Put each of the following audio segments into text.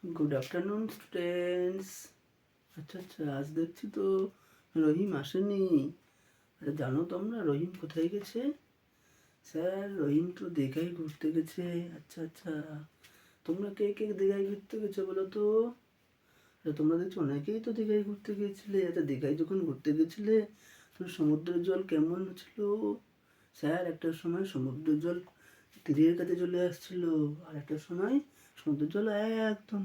Good afternoon students. আচ্ছা আজ দেখছি তো রহিম আসেনি। আচ্ছা জানো তোমরা রহিম কোথায় গেছে? স্যার রহিম তো দীঘায় ঘুরতে গেছে। আচ্ছা তোমরা কে কে দীঘায় ঘুরতে গেছো বলো তো? তোমরা দেখছো অনেকেই তো দীঘায় ঘুরতে গিয়েছিলে। আচ্ছা দীঘায় যখন ঘুরতে গেছিলে তখন সমুদ্রের জল কেমন ছিল? স্যার একটা সময় সমুদ্রের জল তীরের কাছে চলে আসছিল, আর একটা সময় সমুদ্রের জল একদম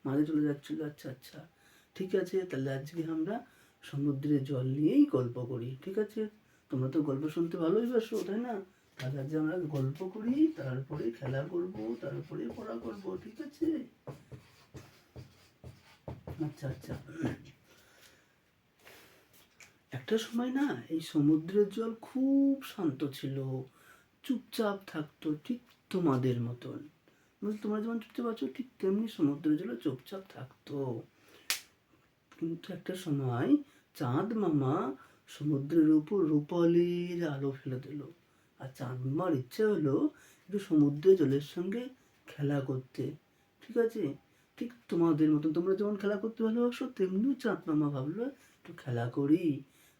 মাঝে চলে যাচ্ছিল। আচ্ছা ঠিক আছে, তাহলে আজকে আমরা সমুদ্রের জল নিয়েই গল্প করি, ঠিক আছে? তোমরা তো গল্প শুনতে ভালোই বাসো, তাই না? তাহলে আজকে আমরা গল্প করি, তারপরে খেলা করব, তারপরে পড়া করব, ঠিক আছে? আচ্ছা একটা সময় না এই সমুদ্রের জল খুব শান্ত ছিল, চুপচাপ থাকতো, ঠিক তোমাদের মতন। তোমরা যেমন চুপচাপ আছো ঠিক তেমনি সমুদ্রের জলে চুপচাপ থাকতো। কিন্তু একটা সময় চাঁদ মামা সমুদ্রের উপর রূপালির আলো ফেলে দিল। আর চাঁদ মামার ইচ্ছে হলো একটু সমুদ্রের জলের সঙ্গে খেলা করতে, ঠিক আছে? ঠিক তোমাদের মতন, তোমরা যেমন খেলা করতে ভালোবাসো তেমনিও চাঁদ মামা ভাবলো একটু খেলা করি।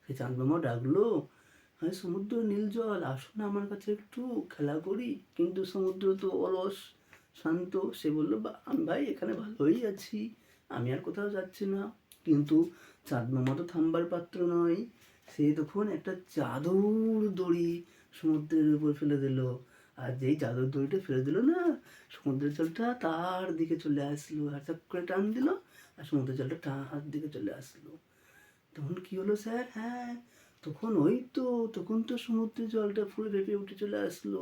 সে চাঁদ মামা ডাকলো, হ্যাঁ সমুদ্র নীল জল আসো না আমার কাছে একটু খেলা করি। কিন্তু সমুদ্র তো অলস শান্ত, সে বললো আমি ভাই এখানে ভালোই আছি, আমি আর কোথাও যাচ্ছি না। কিন্তু চাঁদ মামা তো থামবার পাত্র নয়, সে তখন একটা জাদুর দড়ি সমুদ্রের উপর ফেলে দিল। আর যেই জাদুর দড়িটা ফেলে দিল না, সমুদ্রের জলটা তার দিকে চলে আসলো, আর চাপ করে টান দিল, আর সমুদ্রের জলটা তার দিকে চলে আসলো। তখন কি হলো স্যার? হ্যাঁ তখন তখন তো সমুদ্রের জলটা পুরো ভেপে উঠে চলে আসলো।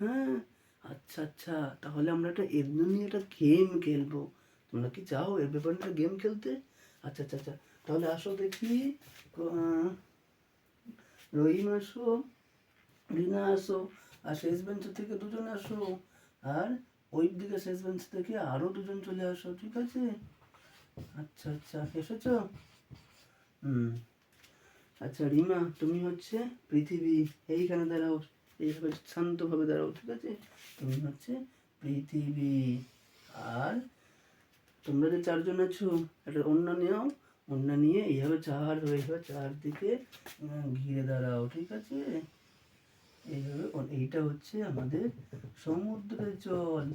হ্যাঁ আচ্ছা তাহলে আমরা এর নিয়ে একটা গেম খেলবো। তোমরা কি চাও এর ব্যাপারে একটা গেম খেলতে? আচ্ছা তাহলে আসো দেখি। রহিম আসো, রিনা আসো, আর শেষ বেঞ্চ থেকে দুজন আসো, আর ওই দিকে শেষ বেঞ্চ থেকে আরো দুজন চলে আসো, ঠিক আছে? আচ্ছা এসেছো? হুম। আচ্ছা রিমা তুমি হচ্ছে পৃথিবী, এইখানে দাঁড়াও, এইভাবে শান্তভাবে দাঁড়াও, ঠিক আছে? তুমি হচ্ছে পৃথিবী। আর তোমরা যে চারজন আছো একটা ওড়না নেও, ওড়না নিয়ে এইভাবে এইভাবে চারদিকে ঘিরে দাঁড়াও, ঠিক আছে? এইভাবে এইটা হচ্ছে আমাদের সমুদ্রের জল,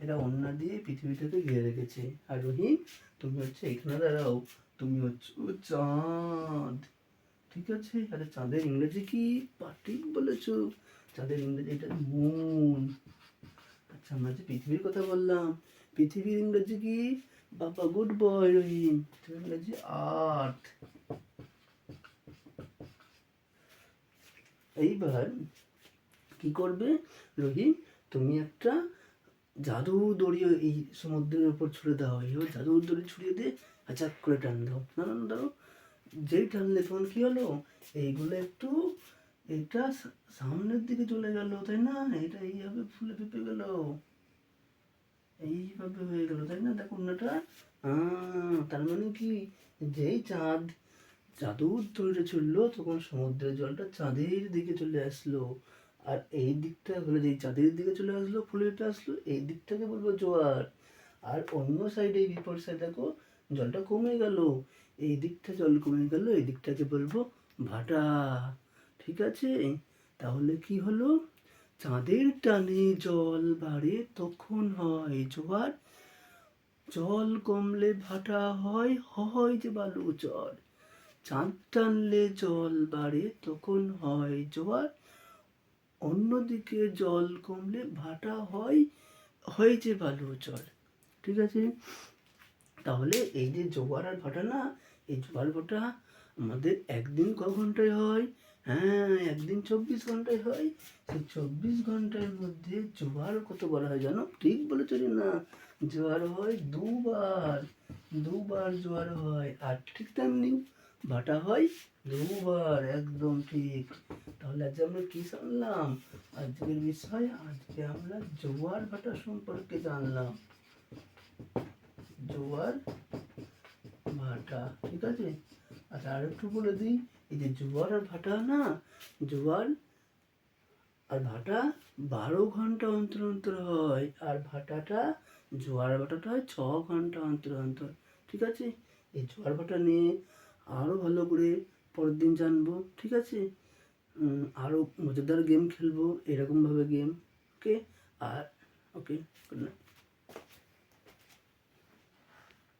এরা ওড়না দিয়ে পৃথিবীটাকে ঘিরে রেখেছে। আর রহিম তুমি হচ্ছে এখানে দাঁড়াও, তুমি হচ্ছে চাঁদ, ঠিক আছে? আরে চাঁদের ইংরেজি কি? ঠিক বলেছো, চাঁদের ইংরেজি এটা মুন। আচ্ছা আমরা যে পৃথিবীর কথা বললাম, পৃথিবীর ইংরেজি কি? বাবা গুড বয় রহিম, পৃথিবীর ইংরেজি আর্থ। এইবার কি করবে রহিম? তুমি একটা জাদু দড়ি এই সমুদ্রের উপর ছুড়ে দাও, এইভাবে জাদু দড়ি ছুড়িয়ে দিয়ে আচাক করে টান দাও, না দাও। যেই টানলে তখন কি হলো, এইগুলো একটু এটা সামনের দিকে চলে গেল, তাই না? এটা এইভাবে ফুলে ফেপে গেল, এইভাবে হয়ে গেল, তাই না? দেখো ওনাটা তার মানে কি, যেই চাঁদ জাদুর দড়িটা চললো তখন সমুদ্রের জলটা চাঁদের দিকে চলে আসলো। আর এই দিকটা হলো যেই চাঁদের দিকে চলে আসলো ফুলেটা আসলো, এই দিকটাকে বলবো জোয়ার। আর অন্য সাইডে বিপরীত সাইড দেখো জলটা কমে গেল, এই দিকটা জল কমে গেল, এই দিকটাকে বলবো ভাটা, ঠিক আছে? তাহলে কি হলো? চাঁদের টানে জল বাড়ে তখন হয় জোয়ার, জল কমলে ভাটা হয়, হয় যে বালুচর। চাঁদ টানলে জল বাড়ে তখন হয় জোয়ার, অন্যদিকে জল কমলে ভাটা হয়, হয় যে বালুচর, ঠিক আছে? তাহলে এই যে জোয়ার আর ভাটা না, এই জোয়ার ভাটা আমাদের একদিন ক ঘন্টায় হয়? হ্যাঁ একদিন 24 ঘন্টায় হয়। সেই 24 ঘন্টার মধ্যে জোয়ার কত বলা হয় জানো? ঠিক বলেছো না, জোয়ার হয় দুবার, দুবার জোয়ার হয়। আর ঠিক তেমনি ভাটা হয় দুবার, একদম ঠিক। তাহলে আজ আমরা কি জানলাম? আজকের বিষয়, আজকে আমরা জোয়ার ভাটা সম্পর্কে জানলাম, জোয়ার ভাটা, ঠিক আছে? আচ্ছা আর একটু বলে দিই, এই যে জোয়ার আর ভাটা না, জোয়ার আর ভাটা 12 ঘন্টা অন্তর অন্তর হয়, আর ভাটাটা জোয়ার ভাটাটা হয় 6 ঘন্টা অন্তর অন্তর। ঠিক আছে? এই জোয়ার ভাটা নিয়ে আরও ভালো করে পরের দিন জানবো। ঠিক আছে? আরও মজাদার গেম খেলবো, এরকমভাবে গেম। ওকে? আর ওকে, গুড নাইট।